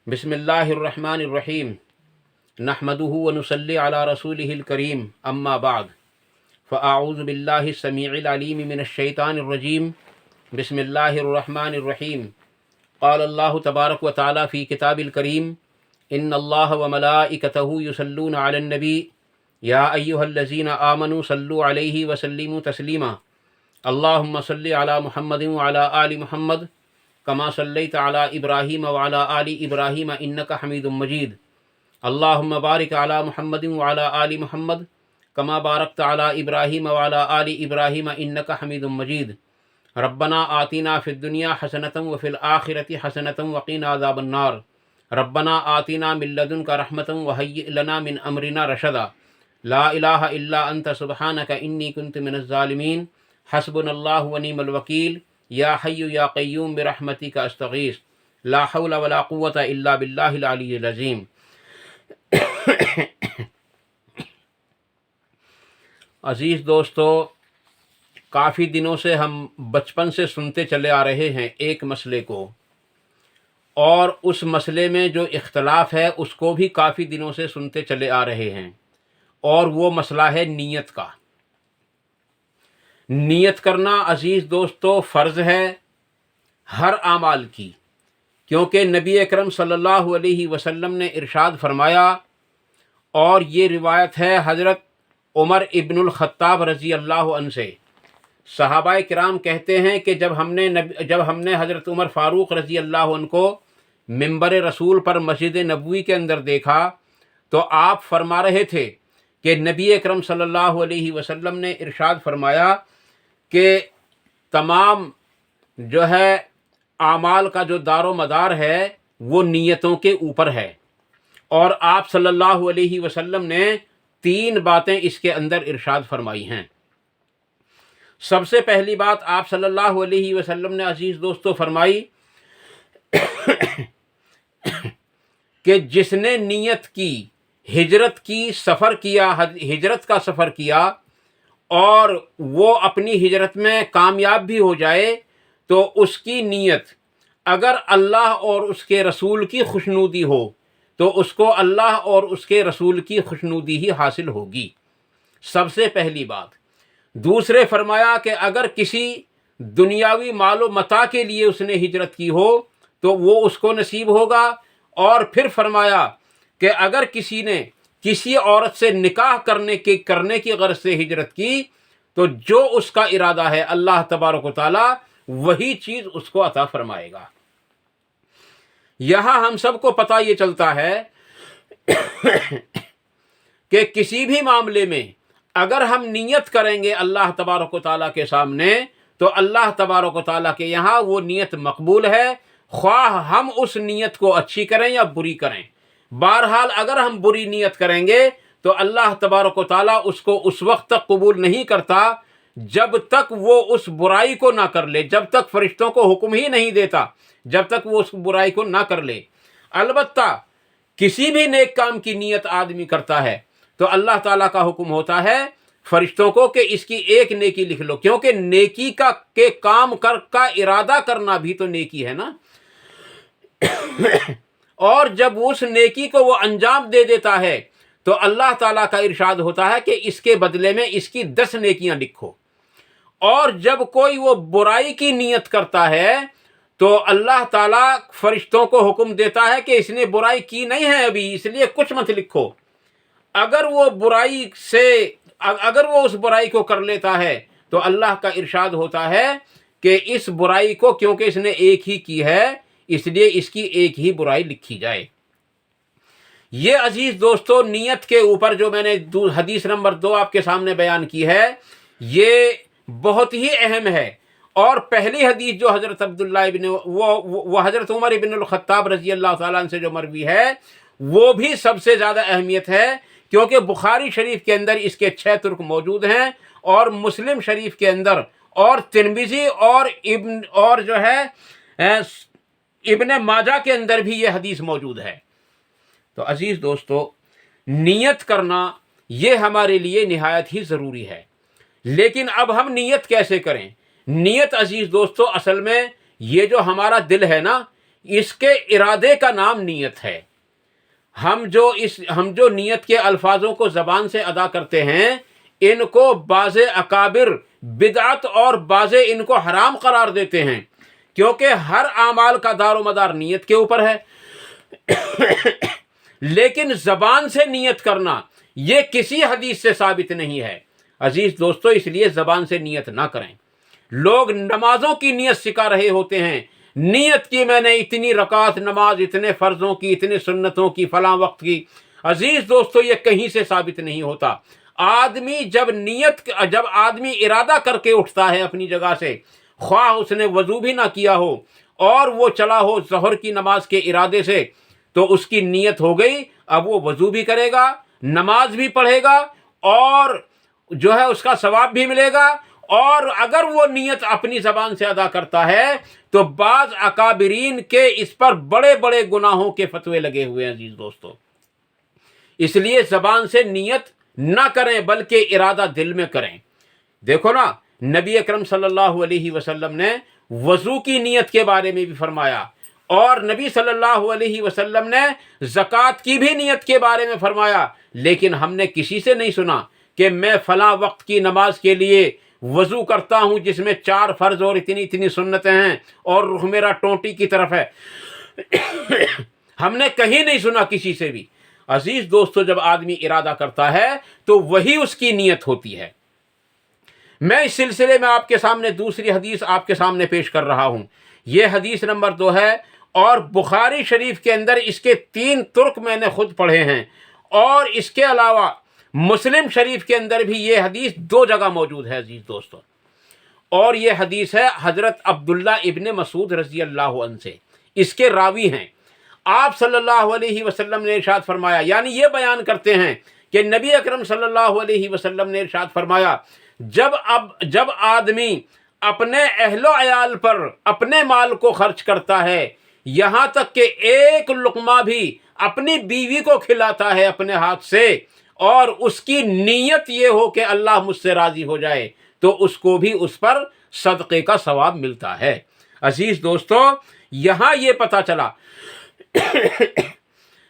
بسم اللہ الرحمن الرحیم نحمدہ ونصلی علی رسولہ الکریم اما بعد فاعوذ باللہ السمیع العلیم من الشیطان الرجیم بسم اللہ الرحمن الرحیم قال اللہ تبارک و تعالی فی کتاب الکریم ان اللہ وملائکتہ یصلون علی النبی یا ایہا الذین آمنوا صلوا علیہ وسلموا تسلیما اللہم صلی علی محمد وعلی آل محمد کما صلیت علی ابراہیم وعلی آل ابراہیم انک حمید مجید اللہم بارک علی محمد وعلی آل محمد کما بارکت علی ابراہیم وعلی آل ابراہیم انک حمید مجید ربنا آتنا فی الدنیا حسنۃ وفی الآخرۃ حسنۃ وقنا عذاب النار ربنا آتنا من لدنک رحمۃ وہیئ لنا من امرنا رشدا لا الہ الا انت سبحانک انی کنت من الظالمین حسبنا اللہ ونعم الوکیل یا حی یا قیوم برحمتک استغیث لا حول ولا قوة الا باللہ العلی العظیم۔ عزیز دوستو، کافی دنوں سے ہم بچپن سے سنتے چلے آ رہے ہیں ایک مسئلے کو، اور اس مسئلے میں جو اختلاف ہے اس کو بھی کافی دنوں سے سنتے چلے آ رہے ہیں، اور وہ مسئلہ ہے نیت کا۔ نیت کرنا عزیز دوستو فرض ہے ہر اعمال کی، کیونکہ نبی اکرم صلی اللہ علیہ وسلم نے ارشاد فرمایا، اور یہ روایت ہے حضرت عمر ابن الخطاب رضی اللہ عنہ سے۔ صحابہ کرام کہتے ہیں کہ جب ہم نے حضرت عمر فاروق رضی اللہ عنہ کو منبر رسول پر مسجد نبوی کے اندر دیکھا تو آپ فرما رہے تھے کہ نبی اکرم صلی اللہ علیہ وسلم نے ارشاد فرمایا کہ تمام جو ہے اعمال کا جو دار و مدار ہے وہ نیتوں کے اوپر ہے، اور آپ صلی اللہ علیہ وسلم نے 3 باتیں اس کے اندر ارشاد فرمائی ہیں۔ سب سے پہلی بات آپ صلی اللہ علیہ وسلم نے عزیز دوستو فرمائی کہ جس نے نیت کی، ہجرت کی، سفر کیا، ہجرت کا سفر کیا، اور وہ اپنی ہجرت میں کامیاب بھی ہو جائے تو اس کی نیت اگر اللہ اور اس کے رسول کی خوشنودی ہو تو اس کو اللہ اور اس کے رسول کی خوشنودی ہی حاصل ہوگی، سب سے پہلی بات۔ دوسرے فرمایا کہ اگر کسی دنیاوی مال و متاع کے لیے اس نے ہجرت کی ہو تو وہ اس کو نصیب ہوگا، اور پھر فرمایا کہ اگر کسی نے کسی عورت سے نکاح کرنے کی غرض سے ہجرت کی تو جو اس کا ارادہ ہے اللہ تبارک و تعالی وہی چیز اس کو عطا فرمائے گا۔ یہاں ہم سب کو پتہ یہ چلتا ہے کہ کسی بھی معاملے میں اگر ہم نیت کریں گے اللہ تبارک و تعالیٰ کے سامنے تو اللہ تبارک و تعالیٰ کے یہاں وہ نیت مقبول ہے، خواہ ہم اس نیت کو اچھی کریں یا بری کریں۔ بہرحال اگر ہم بری نیت کریں گے تو اللہ تبارک و تعالیٰ اس کو اس وقت تک قبول نہیں کرتا جب تک وہ اس برائی کو نہ کر لے، جب تک فرشتوں کو حکم ہی نہیں دیتا، جب تک وہ اس برائی کو نہ کر لے۔ البتہ کسی بھی نیک کام کی نیت آدمی کرتا ہے تو اللہ تعالیٰ کا حکم ہوتا ہے فرشتوں کو کہ اس کی ایک نیکی لکھ لو، کیونکہ نیکی کے کام کا ارادہ کرنا بھی تو نیکی ہے نا۔ اور جب اس نیکی کو وہ انجام دے دیتا ہے تو اللہ تعالیٰ کا ارشاد ہوتا ہے کہ اس کے بدلے میں اس کی 10 نیکیاں لکھو۔ اور جب کوئی وہ برائی کی نیت کرتا ہے تو اللہ تعالیٰ فرشتوں کو حکم دیتا ہے کہ اس نے برائی کی نہیں ہے ابھی، اس لیے کچھ مت لکھو۔ اگر وہ اس برائی کو کر لیتا ہے تو اللہ کا ارشاد ہوتا ہے کہ اس برائی کو کیونکہ اس نے ایک ہی کی ہے اس لیے اس کی ایک ہی برائی لکھی جائے۔ یہ عزیز دوستو نیت کے اوپر جو میں نے حدیث نمبر 2 آپ کے سامنے بیان کی ہے یہ بہت ہی اہم ہے، اور پہلی حدیث جو حضرت عبداللہ وہ حضرت عمر ابن الخطاب رضی اللہ تعالیٰ عنہ سے جو مروی ہے وہ بھی سب سے زیادہ اہمیت ہے، کیونکہ بخاری شریف کے اندر اس کے 6 ترک موجود ہیں، اور مسلم شریف کے اندر، اور ترمذی اور جو ہے ابن ماجہ کے اندر بھی یہ حدیث موجود ہے۔ تو عزیز دوستو نیت کرنا یہ ہمارے لیے نہایت ہی ضروری ہے، لیکن اب ہم نیت کیسے کریں؟ نیت عزیز دوستو اصل میں یہ جو ہمارا دل ہے نا، اس کے ارادے کا نام نیت ہے۔ ہم جو نیت کے الفاظوں کو زبان سے ادا کرتے ہیں، ان کو بعض اکابر بدعت اور بعض ان کو حرام قرار دیتے ہیں، کیونکہ ہر اعمال کا دار و مدار نیت کے اوپر ہے۔ لیکن زبان سے نیت کرنا یہ کسی حدیث سے ثابت نہیں ہے۔ عزیز دوستو، اس لیے زبان سے نیت نہ کریں۔ لوگ نمازوں کی نیت سکھا رہے ہوتے ہیں، نیت کی میں نے اتنی رکعت نماز، اتنے فرضوں کی، اتنے سنتوں کی، فلاں وقت کی۔ عزیز دوستو، یہ کہیں سے ثابت نہیں ہوتا۔ جب آدمی ارادہ کر کے اٹھتا ہے اپنی جگہ سے، خواہ اس نے وضو بھی نہ کیا ہو اور وہ چلا ہو ظہر کی نماز کے ارادے سے، تو اس کی نیت ہو گئی۔ اب وہ وضو بھی کرے گا، نماز بھی پڑھے گا، اور جو ہے اس کا ثواب بھی ملے گا۔ اور اگر وہ نیت اپنی زبان سے ادا کرتا ہے تو بعض اکابرین کے اس پر بڑے بڑے گناہوں کے فتوے لگے ہوئے ہیں۔ عزیز دوستو، اس لیے زبان سے نیت نہ کریں بلکہ ارادہ دل میں کریں۔ دیکھو نا، نبی اکرم صلی اللہ علیہ وسلم نے وضو کی نیت کے بارے میں بھی فرمایا، اور نبی صلی اللہ علیہ وسلم نے زکوٰۃ کی بھی نیت کے بارے میں فرمایا، لیکن ہم نے کسی سے نہیں سنا کہ میں فلاں وقت کی نماز کے لیے وضو کرتا ہوں جس میں 4 فرض اور اتنی اتنی سنتیں ہیں، اور رخ میرا ٹونٹی کی طرف ہے۔ ہم نے کہیں نہیں سنا کسی سے بھی۔ عزیز دوستو، جب آدمی ارادہ کرتا ہے تو وہی اس کی نیت ہوتی ہے۔ میں اس سلسلے میں آپ کے سامنے دوسری حدیث آپ کے سامنے پیش کر رہا ہوں۔ یہ حدیث نمبر 2 ہے، اور بخاری شریف کے اندر اس کے 3 ترک میں نے خود پڑھے ہیں، اور اس کے علاوہ مسلم شریف کے اندر بھی یہ حدیث 2 جگہ موجود ہے۔ عزیز دوستو، اور یہ حدیث ہے حضرت عبداللہ ابن مسعود رضی اللہ عنہ سے۔ اس کے راوی ہیں، آپ صلی اللہ علیہ وسلم نے ارشاد فرمایا، یعنی یہ بیان کرتے ہیں کہ نبی اکرم صلی اللہ علیہ وسلم نے ارشاد فرمایا، جب آدمی اپنے اہل و عیال پر اپنے مال کو خرچ کرتا ہے، یہاں تک کہ ایک لقمہ بھی اپنی بیوی کو کھلاتا ہے اپنے ہاتھ سے، اور اس کی نیت یہ ہو کہ اللہ مجھ سے راضی ہو جائے، تو اس کو بھی اس پر صدقے کا ثواب ملتا ہے۔ عزیز دوستو، یہاں یہ پتہ چلا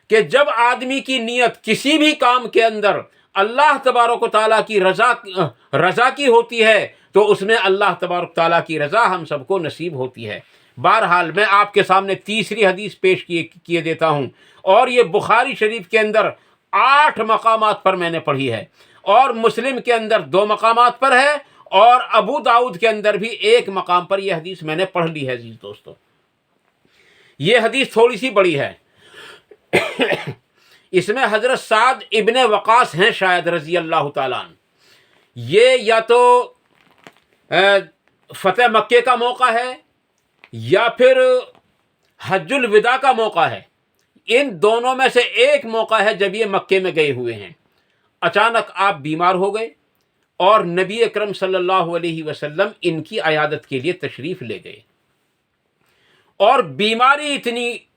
کہ جب آدمی کی نیت کسی بھی کام کے اندر اللہ تبارک و تعالیٰ کی رضا کی ہوتی ہے، تو اس میں اللہ تبارک و تعالیٰ کی رضا ہم سب کو نصیب ہوتی ہے۔ بہرحال میں آپ کے سامنے تیسری حدیث پیش کیے دیتا ہوں، اور یہ بخاری شریف کے اندر 8 مقامات پر میں نے پڑھی ہے، اور مسلم کے اندر 2 مقامات پر ہے، اور ابو داؤد کے اندر بھی 1 مقام پر یہ حدیث میں نے پڑھ لی ہے۔ عزیز دوستو، یہ حدیث تھوڑی سی بڑی ہے۔ اس میں حضرت سعد ابن وقاص ہیں شاید رضی اللہ تعالیٰ عنہ۔ یہ یا تو فتح مکے کا موقع ہے یا پھر حج الوداع کا موقع ہے۔ ان دونوں میں سے ایک موقع ہے جب یہ مکے میں گئے ہوئے ہیں۔ اچانک آپ بیمار ہو گئے، اور نبی اکرم صلی اللہ علیہ وسلم ان کی عیادت کے لیے تشریف لے گئے، اور بیماری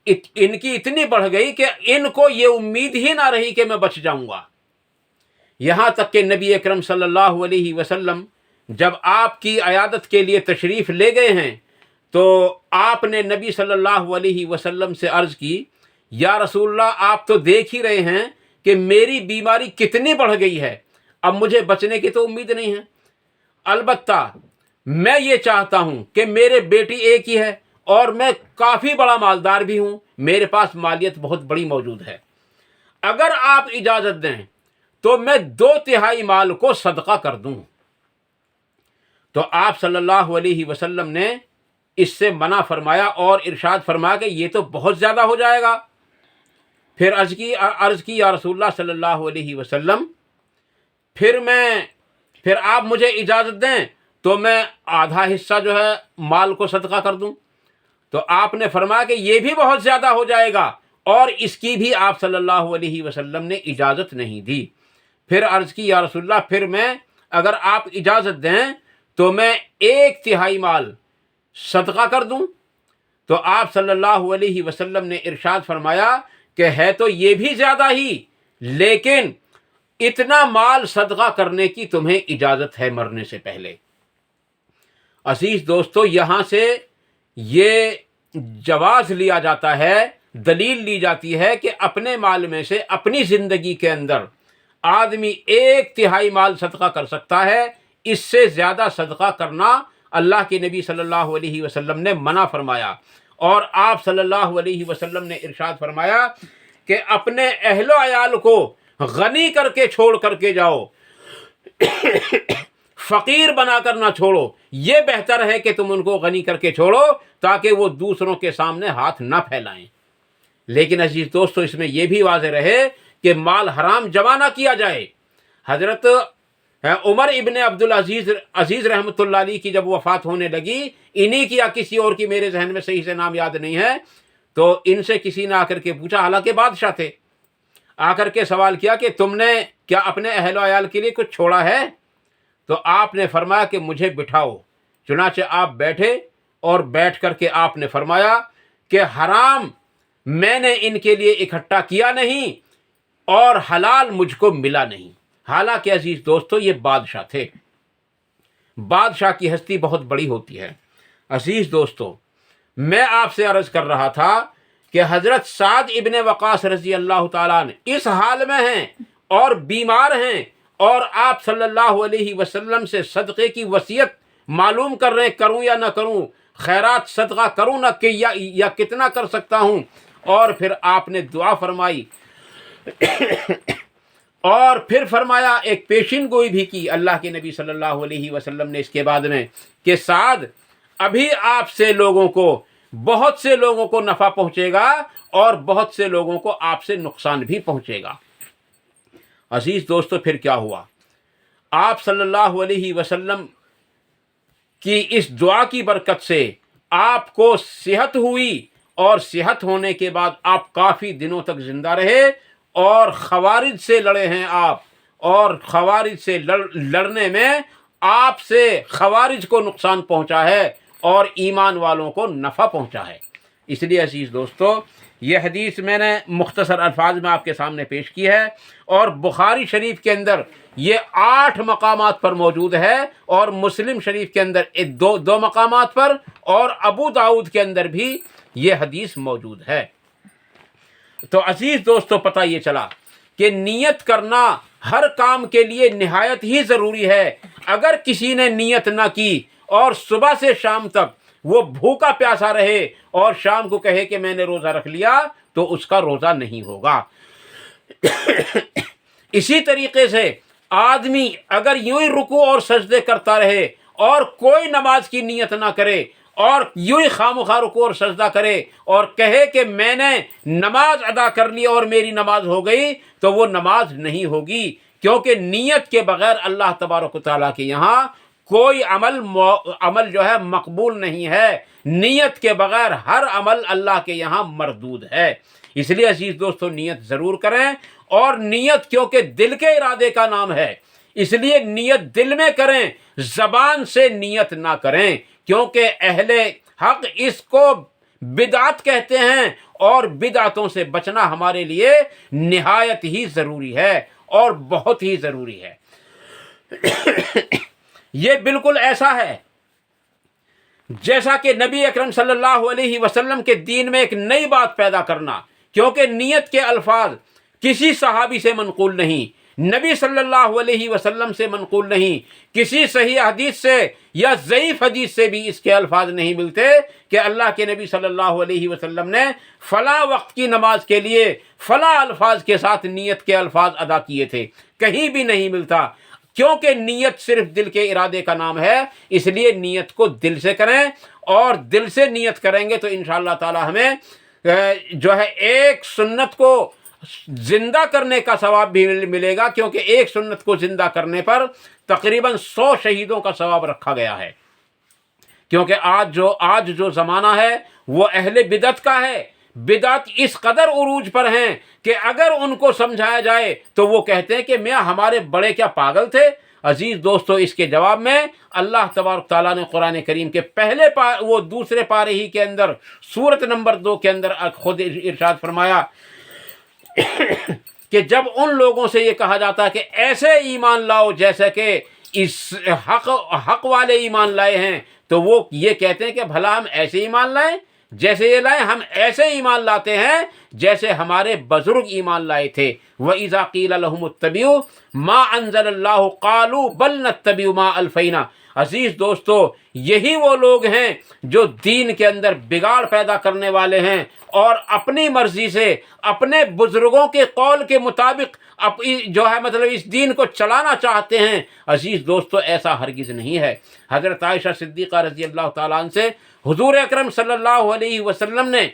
ان کی اتنی بڑھ گئی کہ ان کو یہ امید ہی نہ رہی کہ میں بچ جاؤں گا۔ یہاں تک کہ نبی اکرم صلی اللہ علیہ وسلم جب آپ کی عیادت کے لیے تشریف لے گئے ہیں، تو آپ نے نبی صلی اللہ علیہ وسلم سے عرض کی، یا رسول اللہ، آپ تو دیکھ ہی رہے ہیں کہ میری بیماری کتنی بڑھ گئی ہے، اب مجھے بچنے کی تو امید نہیں ہے۔ البتہ میں یہ چاہتا ہوں کہ میرے بیٹی ایک ہی ہے، اور میں کافی بڑا مالدار بھی ہوں، میرے پاس مالیت بہت بڑی موجود ہے، اگر آپ اجازت دیں تو میں 2/3 مال کو صدقہ کر دوں۔ تو آپ صلی اللہ علیہ وسلم نے اس سے منع فرمایا، اور ارشاد فرمایا کہ یہ تو بہت زیادہ ہو جائے گا۔ پھر عرض کی یا رسول اللہ صلی اللہ علیہ وسلم، پھر آپ مجھے اجازت دیں تو میں آدھا حصہ جو ہے مال کو صدقہ کر دوں۔ تو آپ نے فرمایا کہ یہ بھی بہت زیادہ ہو جائے گا، اور اس کی بھی آپ صلی اللہ علیہ وسلم نے اجازت نہیں دی۔ پھر عرض کی یا رسول اللہ، پھر میں اگر آپ اجازت دیں تو میں 1/3 مال صدقہ کر دوں۔ تو آپ صلی اللہ علیہ وسلم نے ارشاد فرمایا کہ ہے تو یہ بھی زیادہ ہی، لیکن اتنا مال صدقہ کرنے کی تمہیں اجازت ہے مرنے سے پہلے۔ عزیز دوستو، یہاں سے یہ جواز لیا جاتا ہے، دلیل لی جاتی ہے کہ اپنے مال میں سے اپنی زندگی کے اندر آدمی 1/3 مال صدقہ کر سکتا ہے، اس سے زیادہ صدقہ کرنا اللہ کے نبی صلی اللہ علیہ وسلم نے منع فرمایا، اور آپ صلی اللہ علیہ وسلم نے ارشاد فرمایا کہ اپنے اہل و عیال کو غنی کر کے چھوڑ کر کے جاؤ، فقیر بنا کر نہ چھوڑو، یہ بہتر ہے کہ تم ان کو غنی کر کے چھوڑو تاکہ وہ دوسروں کے سامنے ہاتھ نہ پھیلائیں۔ لیکن عزیز دوستو، اس میں یہ بھی واضح رہے کہ مال حرام جمع نہ کیا جائے۔ حضرت عمر ابن عبدالعزیز رحمۃ اللہ علیہ کی جب وفات ہونے لگی، انہی کی یا کسی اور کی، میرے ذہن میں صحیح سے نام یاد نہیں ہے، تو ان سے کسی نے آ کر کے پوچھا، حالانکہ بادشاہ تھے، آ کر کے سوال کیا کہ تم نے کیا اپنے اہل و عیال کے لیے کچھ چھوڑا ہے؟ تو آپ نے فرمایا کہ مجھے بٹھاؤ۔ چنانچہ آپ بیٹھے، اور بیٹھ کر کے آپ نے فرمایا کہ حرام میں نے ان کے لیے اکٹھا کیا نہیں، اور حلال مجھ کو ملا نہیں۔ حالانکہ عزیز دوستو، یہ بادشاہ تھے، بادشاہ کی ہستی بہت بڑی ہوتی ہے۔ عزیز دوستو، میں آپ سے عرض کر رہا تھا کہ حضرت سعد ابن وقاص رضی اللہ تعالیٰ عنہ اس حال میں ہیں اور بیمار ہیں، اور آپ صلی اللہ علیہ وسلم سے صدقے کی وصیت معلوم کر رہے ہیں، کروں یا نہ کروں، خیرات صدقہ کروں نہ کہ یا کتنا کر سکتا ہوں۔ اور پھر آپ نے دعا فرمائی، اور پھر فرمایا، ایک پیشین گوئی بھی کی اللہ کے نبی صلی اللہ علیہ وسلم نے اس کے بعد میں، کہ سعد ابھی آپ سے لوگوں کو، بہت سے لوگوں کو نفع پہنچے گا، اور بہت سے لوگوں کو آپ سے نقصان بھی پہنچے گا۔ عزیز دوستو، پھر کیا ہوا؟ آپ صلی اللہ علیہ وسلم کی اس دعا کی برکت سے آپ کو صحت ہوئی، اور صحت ہونے کے بعد آپ کافی دنوں تک زندہ رہے، اور خوارج سے لڑے ہیں آپ، اور خوارج سے لڑنے میں آپ سے خوارج کو نقصان پہنچا ہے، اور ایمان والوں کو نفع پہنچا ہے۔ اس لیے عزیز دوستو، یہ حدیث میں نے مختصر الفاظ میں آپ کے سامنے پیش کی ہے، اور بخاری شریف کے اندر یہ 8 مقامات پر موجود ہے، اور مسلم شریف کے اندر دو مقامات پر، اور ابو داؤد کے اندر بھی یہ حدیث موجود ہے۔ تو عزیز دوستو، پتہ یہ چلا کہ نیت کرنا ہر کام کے لیے نہایت ہی ضروری ہے۔ اگر کسی نے نیت نہ کی، اور صبح سے شام تک وہ بھوکا پیاسا رہے، اور شام کو کہے کہ میں نے روزہ رکھ لیا، تو اس کا روزہ نہیں ہوگا۔ اسی طریقے سے آدمی اگر یوں ہی رکوع اور سجدے کرتا رہے، اور کوئی نماز کی نیت نہ کرے، اور یوں ہی خواہ رکوع اور سجدہ کرے، اور کہے کہ میں نے نماز ادا کر لی اور میری نماز ہو گئی، تو وہ نماز نہیں ہوگی، کیونکہ نیت کے بغیر اللہ تبارک و تعالیٰ کے یہاں کوئی عمل جو ہے مقبول نہیں ہے۔ نیت کے بغیر ہر عمل اللہ کے یہاں مردود ہے۔ اس لیے عزیز دوستو، نیت ضرور کریں، اور نیت کیونکہ دل کے ارادے کا نام ہے، اس لیے نیت دل میں کریں، زبان سے نیت نہ کریں، کیونکہ اہل حق اس کو بدعت کہتے ہیں، اور بدعتوں سے بچنا ہمارے لیے نہایت ہی ضروری ہے، اور بہت ہی ضروری ہے۔ یہ بالکل ایسا ہے جیسا کہ نبی اکرم صلی اللہ علیہ وسلم کے دین میں ایک نئی بات پیدا کرنا، کیونکہ نیت کے الفاظ کسی صحابی سے منقول نہیں، نبی صلی اللہ علیہ وسلم سے منقول نہیں، کسی صحیح حدیث سے یا ضعیف حدیث سے بھی اس کے الفاظ نہیں ملتے کہ اللہ کے نبی صلی اللہ علیہ وسلم نے فلاں وقت کی نماز کے لیے فلاں الفاظ کے ساتھ نیت کے الفاظ ادا کیے تھے، کہیں بھی نہیں ملتا۔ کیونکہ نیت صرف دل کے ارادے کا نام ہے، اس لیے نیت کو دل سے کریں، اور دل سے نیت کریں گے تو انشاءاللہ تعالی ہمیں جو ہے ایک سنت کو زندہ کرنے کا ثواب بھی ملے گا، کیونکہ ایک سنت کو زندہ کرنے پر تقریباً 100 شہیدوں کا ثواب رکھا گیا ہے۔ کیونکہ آج جو زمانہ ہے وہ اہل بدعت کا ہے، بدعت اس قدر عروج پر ہیں کہ اگر ان کو سمجھایا جائے تو وہ کہتے ہیں کہ میاں ہمارے بڑے کیا پاگل تھے۔ عزیز دوستو، اس کے جواب میں اللہ تبارک تعالیٰ نے قرآن کریم کے دوسرے پارے ہی کے اندر سورت نمبر 2 کے اندر خود ارشاد فرمایا کہ جب ان لوگوں سے یہ کہا جاتا ہے کہ ایسے ایمان لاؤ جیسے کہ اس حق والے ایمان لائے ہیں، تو وہ یہ کہتے ہیں کہ بھلا ہم ایسے ایمان لائیں جیسے یہ لائے ہم ایسے ایمان لاتے ہیں جیسے ہمارے بزرگ ایمان لائے تھے۔ وَإِذَا قِيلَ لَهُمُ اتَّبِعُوا مَا أَنزَلَ اللَّهُ قَالُوا بَلْ نَتَّبِعُ مَا أَلْفَيْنَا۔ عزیز دوستو، یہی وہ لوگ ہیں جو دین کے اندر بگاڑ پیدا کرنے والے ہیں اور اپنی مرضی سے اپنے بزرگوں کے قول کے مطابق جو ہے مطلب اس دین کو چلانا چاہتے ہیں۔ عزیز دوستو، ایسا ہرگز نہیں ہے۔ حضرت عائشہ صدیقہ رضی اللہ تعالیٰ عنہ سے حضور اکرم صلی اللہ علیہ وسلم نے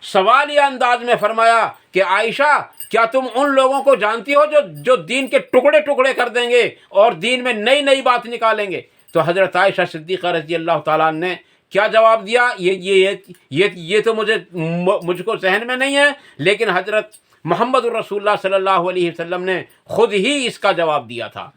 سوالیہ انداز میں فرمایا کہ عائشہ، کیا تم ان لوگوں کو جانتی ہو جو دین کے ٹکڑے ٹکڑے کر دیں گے اور دین میں نئی نئی بات نکالیں گے؟ تو حضرت عائشہ صدیقہ رضی اللہ تعالیٰ عنہ نے کیا جواب دیا؟ یہ تو مجھ کو ذہن میں نہیں ہے، لیکن حضرت محمد الرسول اللہ صلی اللہ علیہ وسلم نے خود ہی اس کا جواب دیا تھا،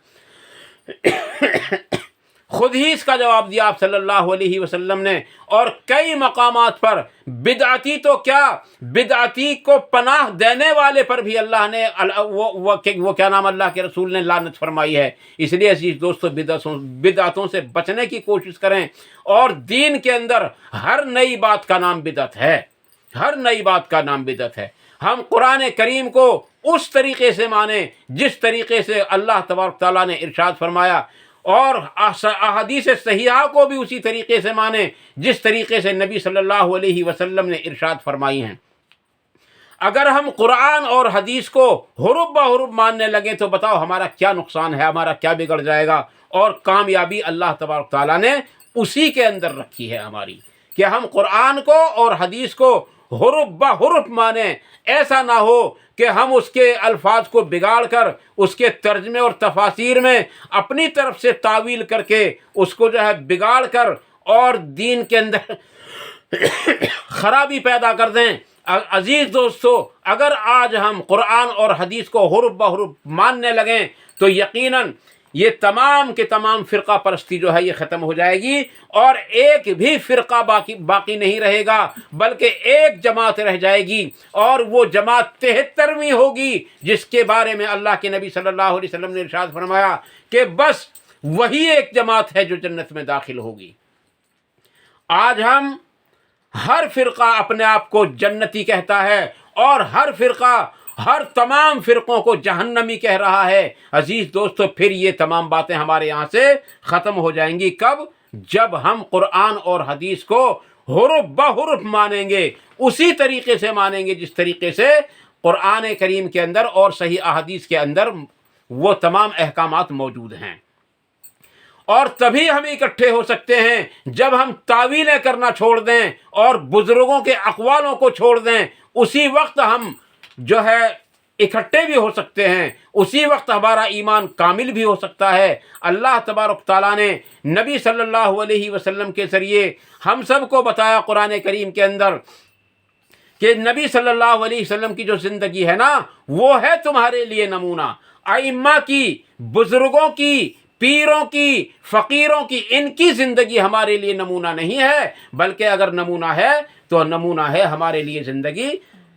خود ہی اس کا جواب دیا آپ صلی اللہ علیہ وسلم نے۔ اور کئی مقامات پر بدعتی تو کیا، بدعتی کو پناہ دینے والے پر بھی اللہ نے وہ کیا نام اللہ کے رسول نے لعنت فرمائی ہے۔ اس لیے عزیز دوستو، بدعتوں سے بچنے کی کوشش کریں، اور دین کے اندر ہر نئی بات کا نام بدعت ہے، ہر نئی بات کا نام بدعت ہے۔ ہم قرآن کریم کو اس طریقے سے مانیں جس طریقے سے اللہ تبارک تعالیٰ نے ارشاد فرمایا، اور احادیث صحیحہ کو بھی اسی طریقے سے مانیں جس طریقے سے نبی صلی اللہ علیہ وسلم نے ارشاد فرمائی ہیں۔ اگر ہم قرآن اور حدیث کو حرف بحرف ماننے لگیں تو بتاؤ ہمارا کیا نقصان ہے، ہمارا کیا بگڑ جائے گا؟ اور کامیابی اللہ تبارک تعالیٰ نے اسی کے اندر رکھی ہے ہماری، کہ ہم قرآن کو اور حدیث کو حرف بحرف مانیں۔ ایسا نہ ہو کہ ہم اس کے الفاظ کو بگاڑ کر اس کے ترجمے اور تفاسیر میں اپنی طرف سے تعویل کر کے اس کو جو ہے بگاڑ کر اور دین کے اندر خرابی پیدا کر دیں۔ عزیز دوستو، اگر آج ہم قرآن اور حدیث کو حرف بحرف ماننے لگیں تو یقیناً یہ تمام کے تمام فرقہ پرستی جو ہے یہ ختم ہو جائے گی، اور ایک بھی فرقہ باقی نہیں رہے گا، بلکہ ایک جماعت رہ جائے گی، اور وہ جماعت 73ویں ہوگی، جس کے بارے میں اللہ کے نبی صلی اللہ علیہ وسلم نے ارشاد فرمایا کہ بس وہی ایک جماعت ہے جو جنت میں داخل ہوگی۔ آج ہم ہر فرقہ اپنے آپ کو جنتی کہتا ہے، اور ہر فرقہ ہر تمام فرقوں کو جہنمی کہہ رہا ہے۔ عزیز دوستو، پھر یہ تمام باتیں ہمارے یہاں سے ختم ہو جائیں گی۔ کب؟ جب ہم قرآن اور حدیث کو حرف بحرف مانیں گے، اسی طریقے سے مانیں گے جس طریقے سے قرآن کریم کے اندر اور صحیح احادیث کے اندر وہ تمام احکامات موجود ہیں۔ اور تبھی ہم اکٹھے ہو سکتے ہیں جب ہم تعویلیں کرنا چھوڑ دیں اور بزرگوں کے اقوالوں کو چھوڑ دیں، اسی وقت ہم جو ہے اکٹھے بھی ہو سکتے ہیں، اسی وقت ہمارا ایمان کامل بھی ہو سکتا ہے۔ اللہ تبارک تعالیٰ نے نبی صلی اللہ علیہ وسلم کے ذریعے ہم سب کو بتایا قرآن کریم کے اندر کہ نبی صلی اللہ علیہ وسلم کی جو زندگی ہے نا، وہ ہے تمہارے لیے نمونہ۔ ائمہ کی، بزرگوں کی، پیروں کی، فقیروں کی، ان کی زندگی ہمارے لیے نمونہ نہیں ہے، بلکہ اگر نمونہ ہے تو نمونہ ہے ہمارے لیے زندگی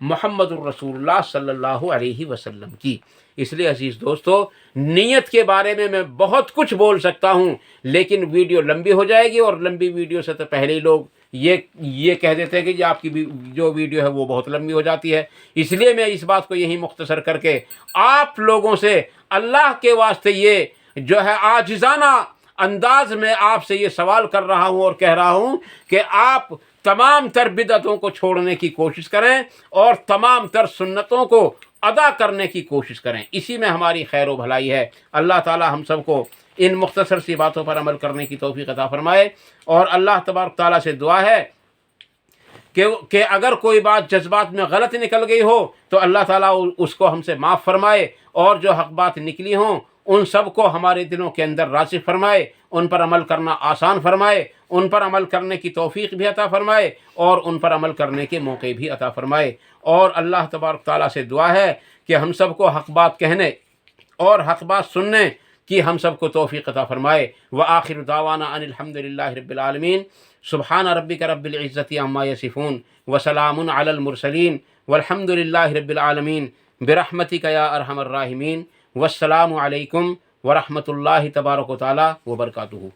محمد الرسول اللہ صلی اللہ علیہ وسلم کی۔ اس لیے عزیز دوستو، نیت کے بارے میں بہت کچھ بول سکتا ہوں، لیکن ویڈیو لمبی ہو جائے گی، اور لمبی ویڈیو سے تو پہلے ہی لوگ یہ کہہ دیتے ہیں کہ یہ آپ کی جو ویڈیو ہے وہ بہت لمبی ہو جاتی ہے۔ اس لیے میں اس بات کو یہی مختصر کر کے آپ لوگوں سے اللہ کے واسطے یہ جو ہے عاجزانہ انداز میں آپ سے یہ سوال کر رہا ہوں اور کہہ رہا ہوں کہ آپ تمام تر بدعتوں کو چھوڑنے کی کوشش کریں اور تمام تر سنتوں کو ادا کرنے کی کوشش کریں، اسی میں ہماری خیر و بھلائی ہے۔ اللہ تعالی ہم سب کو ان مختصر سی باتوں پر عمل کرنے کی توفیق عطا فرمائے، اور اللہ تبارک تعالیٰ سے دعا ہے کہ اگر کوئی بات جذبات میں غلط نکل گئی ہو تو اللہ تعالیٰ اس کو ہم سے معاف فرمائے، اور جو حق بات نکلی ہوں ان سب کو ہمارے دلوں کے اندر راسخ فرمائے، ان پر عمل کرنا آسان فرمائے، ان پر عمل کرنے کی توفیق بھی عطا فرمائے، اور ان پر عمل کرنے کے موقع بھی عطا فرمائے۔ اور اللہ تبارک تعالیٰ سے دعا ہے کہ ہم سب کو حق بات کہنے اور حق بات سننے کی ہم سب کو توفیق عطا فرمائے۔ وآخر دعوانا ان الحمد للہ رب العالمین۔ سبحان ربک رب العزت عما یصفون وسلام علی المرسلین والحمد للہ رب العالمین برحمتک یا ارحم الراحمین۔ والسلام علیکم ورحمۃ اللہ تبارک و تعالی وبرکاتہ۔